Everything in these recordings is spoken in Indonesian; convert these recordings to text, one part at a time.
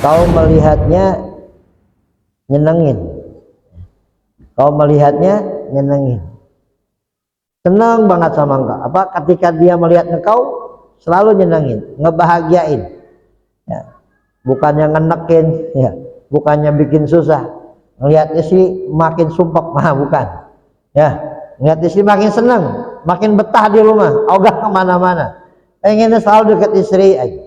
kau melihatnya nyenengin, senang banget sama engkau. Apa ketika dia melihat engkau selalu nyenengin, ngebahagiain, ya. Bukannya ngenekin, ya, bukannya bikin susah. Ngelihatnya sih makin sumpek, bukan, ya. Ngelihatnya sih makin senang, makin betah di rumah, ogah kemana-mana, pengennya selalu dekat istri aja.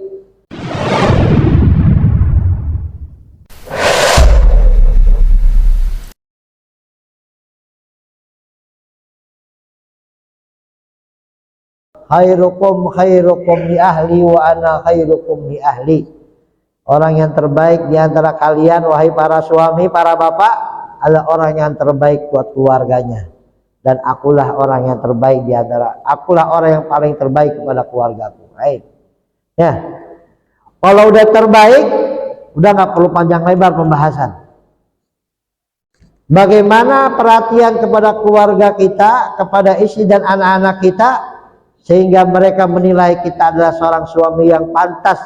Khairukum li ahli wa ana khairukum li ahli. Orang yang terbaik di antara kalian wahai para suami, para bapak, adalah orang yang terbaik buat keluarganya, dan akulah orang yang terbaik di antara, akulah orang yang paling terbaik kepada keluargaku. Baik. Ya. Kalau udah terbaik, udah nggak perlu panjang lebar pembahasan. Bagaimana perhatian kepada keluarga kita, kepada istri dan anak-anak kita, sehingga mereka menilai kita adalah seorang suami yang pantas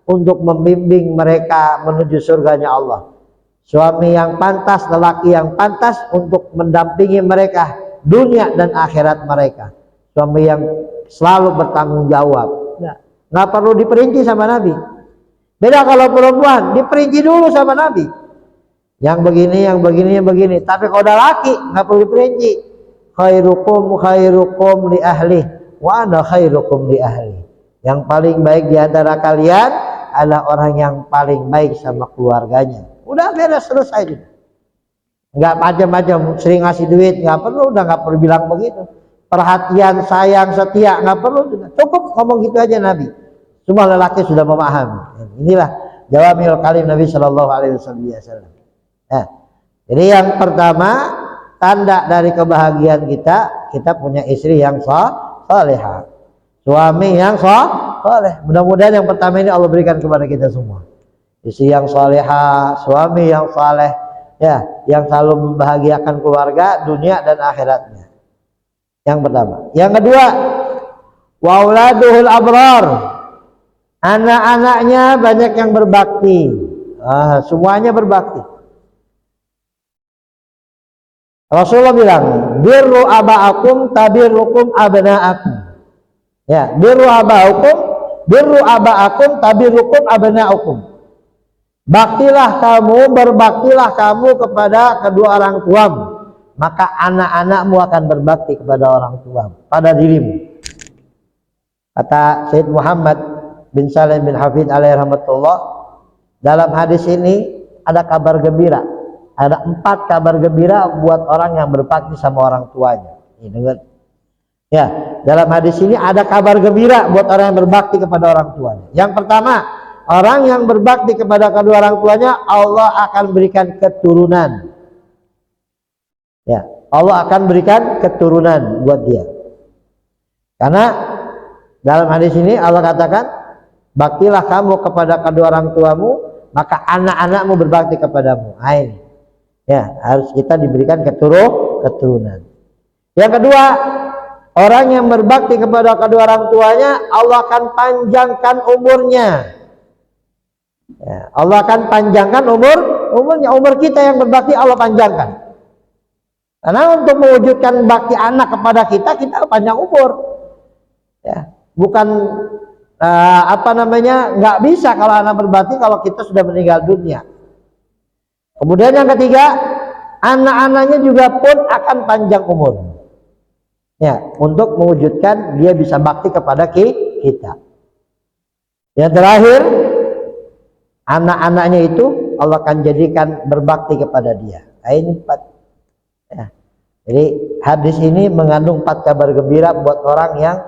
untuk membimbing mereka menuju surganya Allah. Suami yang pantas, lelaki yang pantas untuk mendampingi mereka dunia dan akhirat mereka. Suami yang selalu bertanggung jawab. Nggak perlu diperinci sama Nabi. Beda kalau perempuan, diperinci dulu sama Nabi. Yang begini, yang begini, yang begini. Tapi kalau udah laki, nggak perlu diperinci. Khairukum li ahli wa ana khairukum li ahli. Yang paling baik di antara kalian adalah orang yang paling baik sama keluarganya. Udah beres, selesai. Nggak macam-macam, sering ngasih duit nggak perlu, udah nggak perlu bilang begitu. Perhatian, sayang, setia nggak perlu, cukup ngomong gitu aja Nabi. Semua lelaki sudah memahami. Inilah jawamiul kalim Nabi Shallallahu Alaihi Wasallam. Nah, jadi yang pertama, tanda dari kebahagiaan kita punya istri yang salehah, suami yang saleh. Mudah-mudahan yang pertama ini Allah berikan kepada kita semua. Istri yang salehah, suami yang saleh, ya, yang selalu membahagiakan keluarga, dunia dan akhiratnya. Yang pertama. Yang kedua, wa auladuhul abrar. Anak-anaknya banyak yang berbakti. Semuanya berbakti. Rasulullah bilang, birru aba'akum tabirrukum abna'akum. Ya, birru aba'akum tabirrukum abna'akum. Baktilah kamu, berbaktilah kamu kepada kedua orang tuamu, maka anak-anakmu akan berbakti kepada orang tuamu, pada dirimu. Kata Sayyid Muhammad bin Salim bin Hafid alaihi rahmatullah, dalam hadis ini ada kabar gembira. Ada 4 kabar gembira buat orang yang berbakti sama orang tuanya. Ini dengar. Ya, dalam hadis ini ada kabar gembira buat orang yang berbakti kepada orang tuanya. Yang pertama, orang yang berbakti kepada kedua orang tuanya, Allah akan berikan keturunan. Ya, Allah akan berikan keturunan buat dia. Karena dalam hadis ini Allah katakan, baktilah kamu kepada kedua orang tuamu, maka anak-anakmu berbakti kepadamu. Ini. Ya, harus kita diberikan keturunan. Yang kedua, orang yang berbakti kepada kedua orang tuanya, Allah akan panjangkan umurnya. Ya, Allah akan panjangkan umurnya. Umur kita yang berbakti Allah panjangkan. Karena untuk mewujudkan bakti anak kepada kita panjang umur. Ya, bukan nggak bisa kalau anak berbakti kalau kita sudah meninggal dunia. Kemudian yang ketiga, anak-anaknya juga pun akan panjang umur. Ya, untuk mewujudkan dia bisa bakti kepada kita. Yang terakhir, anak-anaknya itu Allah akan jadikan berbakti kepada dia. Ini 4. Ya. Jadi hadis ini mengandung 4 kabar gembira buat orang yang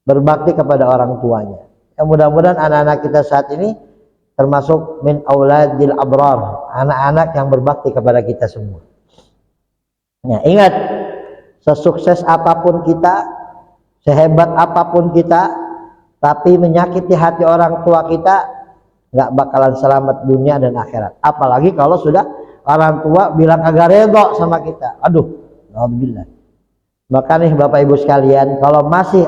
berbakti kepada orang tuanya. Ya, mudah-mudahan anak-anak kita saat ini termasuk min auladil abrar, anak-anak yang berbakti kepada kita semua. Ya, ingat, sesukses apapun kita, sehebat apapun kita, tapi menyakiti hati orang tua kita, nggak bakalan selamat dunia dan akhirat. Apalagi kalau sudah orang tua bilang kagak redho sama kita. Aduh, alhamdulillah. Maka nih Bapak Ibu sekalian, kalau masih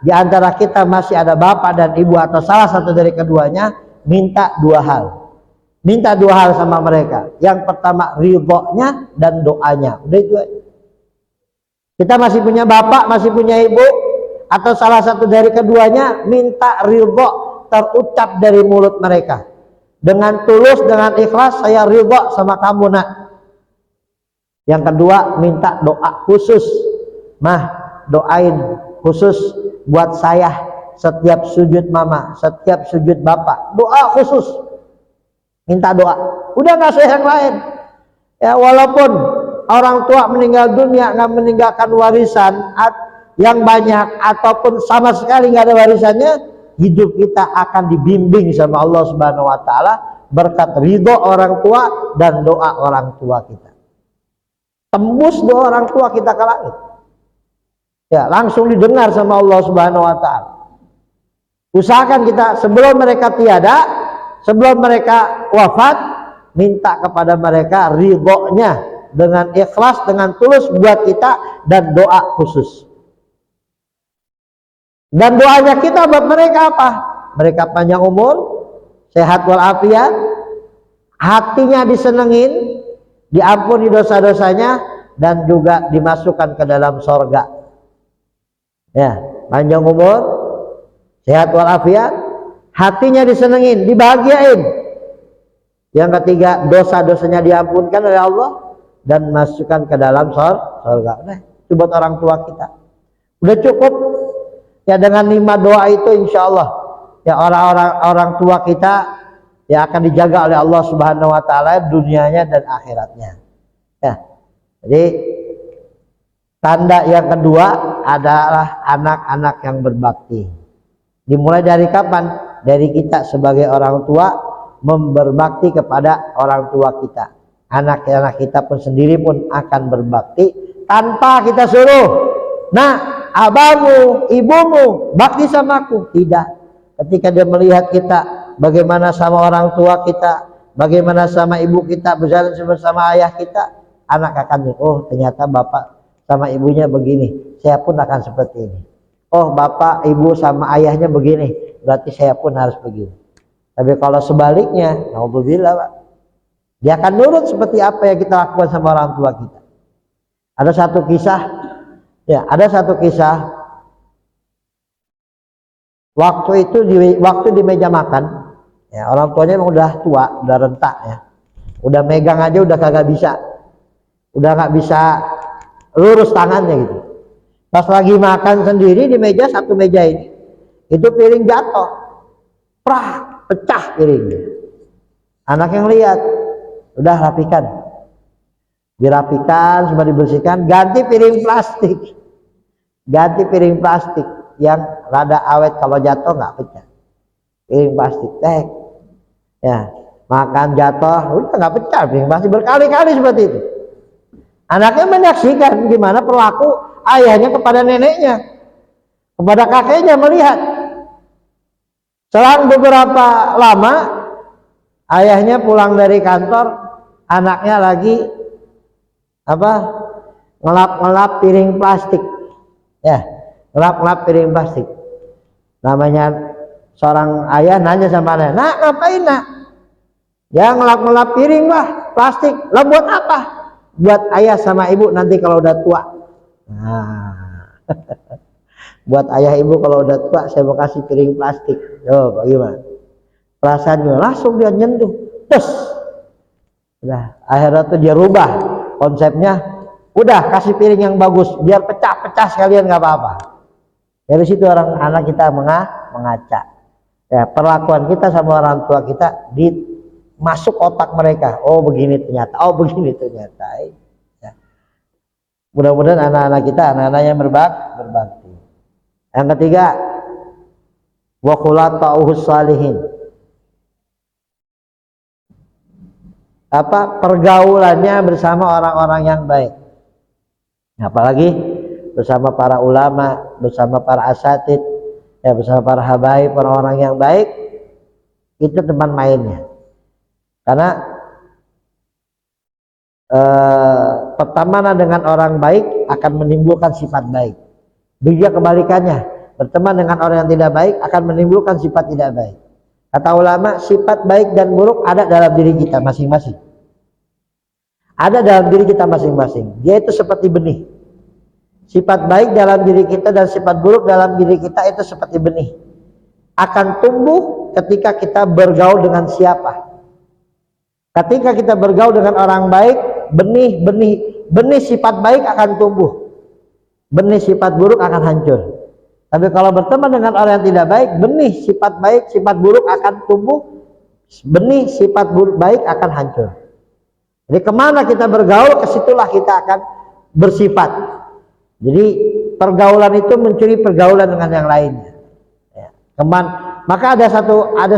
di antara kita masih ada bapak dan ibu atau salah satu dari keduanya, minta dua hal. Minta dua hal sama mereka. Yang pertama ridhonya dan doanya. Udah itu aja. Kita masih punya bapak, masih punya ibu, atau salah satu dari keduanya, minta ridho terucap dari mulut mereka. Dengan tulus, dengan ikhlas, saya ridho sama kamu nak. Yang kedua, minta doa khusus. Mah, doain khusus buat saya setiap sujud mama, setiap sujud bapak. Doa khusus. Minta doa. Udah nggak usah yang lain. Ya, walaupun orang tua meninggal dunia nggak meninggalkan warisan yang banyak ataupun sama sekali nggak ada warisannya, hidup kita akan dibimbing sama Allah Subhanahu wa taala berkat ridho orang tua dan doa orang tua kita. Tembus doa orang tua kita ke langit. Ya, langsung didengar sama Allah Subhanahu wa taala. Usahakan kita sebelum mereka tiada, sebelum mereka wafat, minta kepada mereka ridhonya dengan ikhlas, dengan tulus buat kita, dan doa khusus. Dan doanya kita buat mereka apa? Mereka panjang umur, sehat walafiat, hatinya disenengin, diampuni dosa-dosanya, dan juga dimasukkan ke dalam sorga. Ya, panjang umur, sehat walafiat, hatinya disenengin, dibahagiain. Yang ketiga, dosa-dosanya diampunkan oleh Allah dan masukkan ke dalam sorga. Nah, itu buat orang tua kita. Udah cukup. Ya, dengan 5 doa itu insya Allah ya orang tua kita ya akan dijaga oleh Allah Subhanahu wa taala dunianya dan akhiratnya. Ya. Jadi tanda yang kedua adalah anak-anak yang berbakti. Dimulai dari kapan? Dari kita sebagai orang tua berbakti kepada orang tua kita. Anak-anak kita pun sendiri pun akan berbakti tanpa kita suruh. Nah, abamu, ibumu bakti sama aku. Tidak. Ketika dia melihat kita bagaimana sama orang tua kita, bagaimana sama ibu kita, berjalan bersama ayah kita, anak akan, oh ternyata bapak sama ibunya begini, saya pun akan seperti ini. Oh, bapak ibu sama ayahnya begini, berarti saya pun harus begini. Tapi kalau sebaliknya, naudzubillah, Pak, dia akan nurut seperti apa yang kita lakukan sama orang tua kita. Ada satu kisah. Ya, ada satu kisah. Waktu itu waktu di meja makan, ya orang tuanya emang udah tua, udah rentak ya. Udah megang aja udah kagak bisa. Udah nggak bisa lurus tangannya gitu. Pas lagi makan sendiri di meja, satu meja ini, itu piring jatuh. Prak, pecah piringnya. Anak yang lihat, udah rapikan. Dirapikan, semua dibersihkan, ganti piring plastik. Ganti piring plastik yang rada awet, kalau jatuh nggak pecah. Piring plastik, ya, makan jatuh, udah nggak pecah piring plastik, berkali-kali seperti itu. Anaknya menyaksikan gimana perilaku ayahnya kepada neneknya, kepada kakeknya, melihat. Selang beberapa lama, ayahnya pulang dari kantor, anaknya lagi ngelap-ngelap piring plastik, ya, ngelap-ngelap piring plastik. Namanya seorang ayah nanya sama anaknya, nak ngapain nak? Ya ngelap-ngelap piring lah, plastik. Lah buat apa? Buat ayah sama ibu nanti kalau udah tua. Nah, buat ayah ibu kalau udah tua saya mau kasih piring plastik. Yo, bagaimana? Perasaannya langsung dia nyentuh, terus. Nah, akhirnya tuh dia rubah konsepnya, udah kasih piring yang bagus biar pecah-pecah sekalian nggak apa-apa. Dari situ orang anak kita mengaca. Ya, perlakuan kita sama orang tua kita masuk otak mereka. Oh begini ternyata, oh begini ternyata. Ya. Mudah-mudahan anak-anak kita anak-anak yang berbakti. Yang ketiga, wa khulata'uhus salihin. Pergaulannya bersama orang-orang yang baik, apalagi bersama para ulama, bersama para asatid, ya, bersama para habaib, orang-orang yang baik, itu teman mainnya. Karena pertemanan dengan orang baik akan menimbulkan sifat baik. Begitu kebalikannya, berteman dengan orang yang tidak baik akan menimbulkan sifat tidak baik. Kata ulama, sifat baik dan buruk ada dalam diri kita masing-masing. Ada dalam diri kita masing-masing. Dia itu seperti benih. Sifat baik dalam diri kita dan sifat buruk dalam diri kita itu seperti benih. Akan tumbuh ketika kita bergaul dengan siapa. Ketika kita bergaul dengan orang baik, benih sifat baik akan tumbuh. Benih sifat buruk akan hancur. Tapi kalau berteman dengan orang yang tidak baik, benih sifat baik, sifat buruk akan tumbuh, benih sifat buruk baik akan hancur. Jadi kemana kita bergaul, kesitulah kita akan bersifat. Jadi pergaulan itu mencuri pergaulan dengan yang lainnya. Ya. Maka ada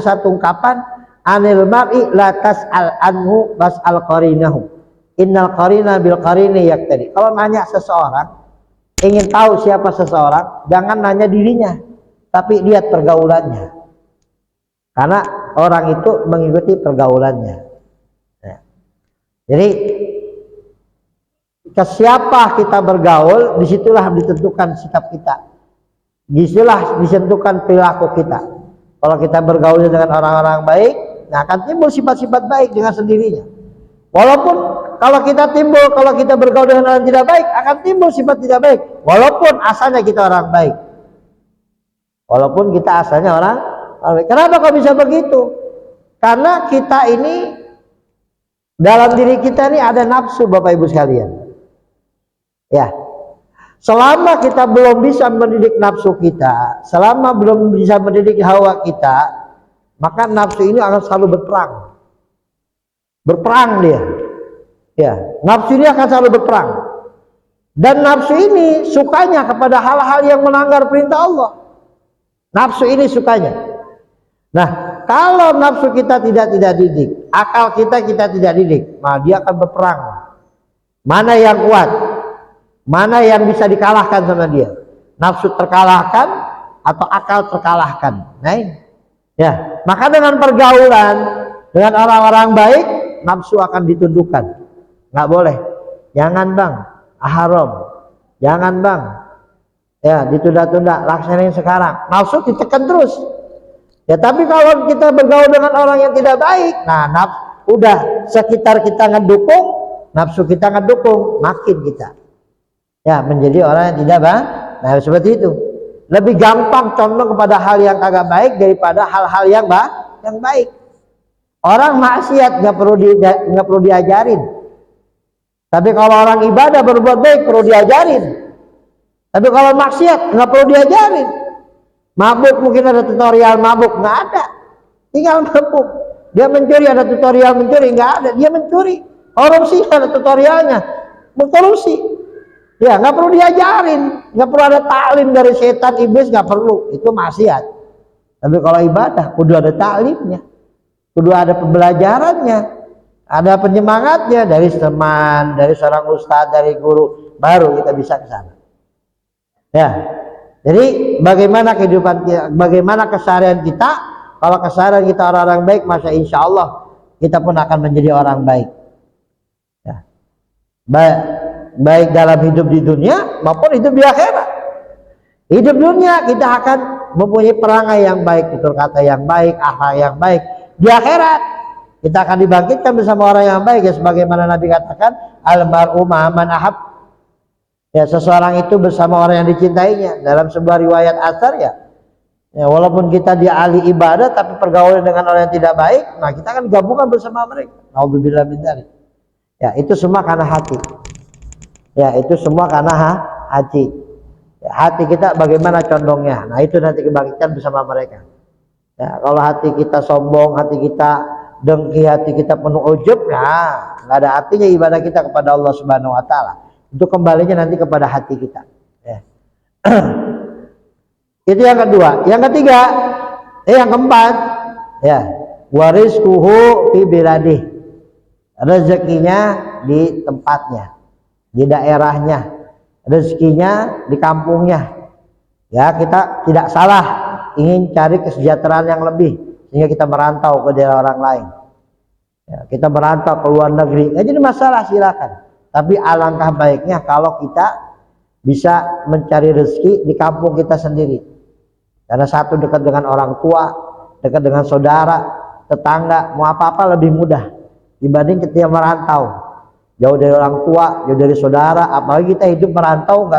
satu ungkapan, anil mar'i la tas'al anhu was'al qarinahu. Innal qarina bil qarini yaqtadi. Kalau nanya seseorang, ingin tahu siapa seseorang, jangan nanya dirinya, tapi lihat pergaulannya. Karena orang itu mengikuti pergaulannya. Ya. Jadi ke siapa kita bergaul, disitulah ditentukan sikap kita, disitulah ditentukan perilaku kita. Kalau kita bergaul dengan orang-orang baik, nah akan timbul sifat-sifat baik dengan sendirinya. Walaupun kalau kita bergaul dengan orang tidak baik, akan timbul sifat tidak baik. Walaupun asalnya kita orang baik. Walaupun kita asalnya orang baik. Kenapa kok bisa begitu? Karena kita ini, dalam diri kita ini ada nafsu, Bapak Ibu sekalian. Ya. Selama kita belum bisa mendidik nafsu kita, selama belum bisa mendidik hawa kita, maka nafsu ini akan selalu berperang dia. Ya, nafsu ini akan selalu berperang. Dan nafsu ini sukanya kepada hal-hal yang melanggar perintah Allah. Nafsu ini sukanya. Nah, kalau nafsu kita tidak didik, akal kita tidak didik, maka dia akan berperang. Mana yang kuat? Mana yang bisa dikalahkan sama dia? Nafsu terkalahkan atau akal terkalahkan? Nah ini. Ya, maka dengan pergaulan dengan orang-orang baik, nafsu akan ditundukkan. Nggak boleh. Jangan bang, haram. Jangan bang. Ya, ditunda-tunda, laksanain sekarang. Nafsu ditekan terus. Ya, tapi kalau kita bergaul dengan orang yang tidak baik, nah udah sekitar kita ngedukung, nafsu kita ngedukung, makin kita ya menjadi orang yang tidak baik. Nah seperti itu. Lebih gampang condong kepada hal yang kagak baik daripada hal-hal yang baik. Orang maksiat nggak perlu diajarin. Tapi kalau orang ibadah berbuat baik perlu diajarin. Tapi kalau maksiat nggak perlu diajarin. Mabuk mungkin ada tutorial mabuk, nggak ada. Tinggal mabuk. Dia mencuri ada tutorial mencuri, nggak ada. Dia mencuri. Korupsi ada tutorialnya. Mengkorupsi. Ya nggak perlu diajarin, nggak perlu ada taklim dari setan iblis, nggak perlu. Itu maksiat. Tapi kalau ibadah, kudu ada taklimnya, kudu ada pembelajarannya, ada penyemangatnya dari teman, dari seorang ustadz, dari guru, baru kita bisa ke sana. Ya, jadi bagaimana kehidupan kita, bagaimana keseharian kita? Kalau keseharian kita orang-orang baik, maka insya Allah kita pun akan menjadi orang baik. Ya, baik dalam hidup di dunia maupun hidup di akhirat. Hidup dunia kita akan mempunyai perangai yang baik, tutur kata yang baik, akhlak yang baik. Di akhirat kita akan dibangkitkan bersama orang yang baik, ya sebagaimana Nabi katakan, al-mar'u ma'aman ahab. Ya, seseorang itu bersama orang yang dicintainya. Dalam sebuah riwayat asar ya, walaupun kita dia ahli ibadah tapi pergaulan dengan orang yang tidak baik, nah kita akan gabungan bersama mereka. Naudzubillah min dzalik. Ya, itu semua karena hati. Ya, itu semua karena hati. Ya, hati kita bagaimana condongnya. Nah, itu nanti kebangkitan bersama mereka. Ya, kalau hati kita sombong, hati kita dengki, hati kita penuh ujub, nah nggak ada artinya ibadah kita kepada Allah Subhanahu wa taala. Itu kembalinya nanti kepada hati kita. Ya. Itu yang kedua. Yang ketiga, yang keempat, ya, warizquhu fi biladih. Rezekinya di tempatnya, di daerahnya, rezekinya di kampungnya. Ya, kita tidak salah ingin cari kesejahteraan yang lebih sehingga kita merantau ke daerah orang lain. Ya, kita merantau ke luar negeri, nggak jadi masalah, silakan. Tapi alangkah baiknya kalau kita bisa mencari rezeki di kampung kita sendiri. Karena satu dekat dengan orang tua, dekat dengan saudara, tetangga, mau apa-apa lebih mudah dibanding ketika merantau, jauh dari orang tua, jauh dari saudara. Apalagi kita hidup merantau,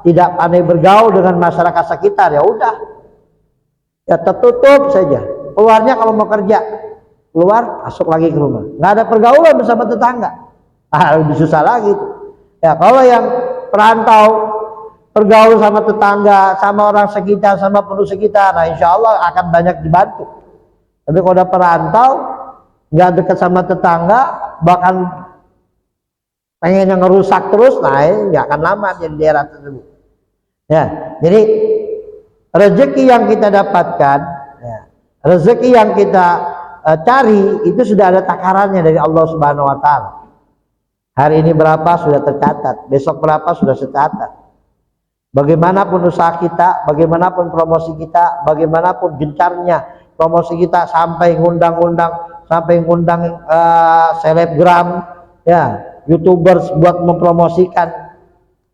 tidak pandai bergaul dengan masyarakat sekitar, ya udah, ya tertutup saja. Keluarnya kalau mau kerja, keluar masuk lagi ke rumah, nggak ada pergaulan bersama tetangga. Lebih susah lagi tuh. Ya kalau yang perantau, bergaul sama tetangga, sama orang sekitar, sama penduduk sekitar, nah insya Allah akan banyak dibantu. Tapi kalau udah perantau, nggak dekat sama tetangga, bahkan pengen yang ngerusak terus, nah ini nggak akan lama di daerah tersebut. Ya, jadi rezeki yang kita dapatkan, ya, rezeki yang kita cari itu sudah ada takarannya dari Allah Subhanahu Wa Taala. Hari ini berapa sudah tercatat, besok berapa sudah tercatat. Bagaimanapun usaha kita, bagaimanapun promosi kita, bagaimanapun gencarnya promosi kita, sampai ngundang-undang, sampai ngundang selebgram, ya, YouTubers buat mempromosikan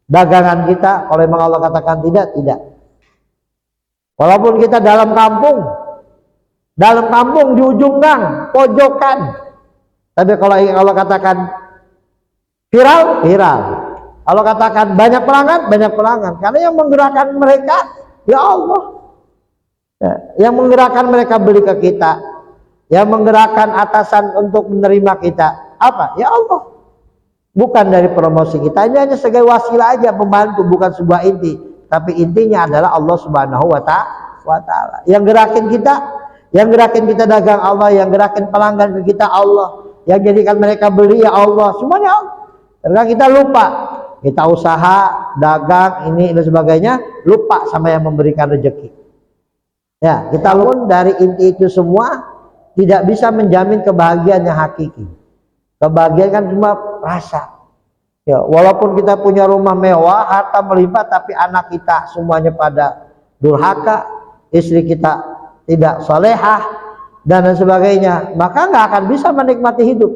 dagangan kita. Kalau memang Allah katakan tidak, tidak. Walaupun kita dalam kampung di ujung gang, pojokan, tapi kalau Allah katakan viral, viral. Kalau katakan banyak pelanggan, karena yang menggerakkan mereka ya Allah, ya, yang menggerakkan mereka beli ke kita, yang menggerakkan atasan untuk menerima kita apa? Ya Allah, bukan dari promosi kita. Ini hanya sebagai wasilah aja, membantu, bukan sebuah inti. Tapi intinya adalah Allah Subhanahu Wa Taala. Yang gerakin kita dagang Allah, yang gerakin pelanggan ke kita Allah, yang jadikan mereka beli ya Allah, semuanya Allah. Karena kita lupa, kita usaha, dagang, ini dan sebagainya, lupa sama yang memberikan rezeki. Ya, kita pun dari inti itu semua tidak bisa menjamin kebahagiaan yang hakiki. Kebahagiaan kan cuma rasa. Ya, walaupun kita punya rumah mewah, harta melimpah, tapi anak kita semuanya pada durhaka, istri kita tidak solehah dan lain sebagainya, maka nggak akan bisa menikmati hidup.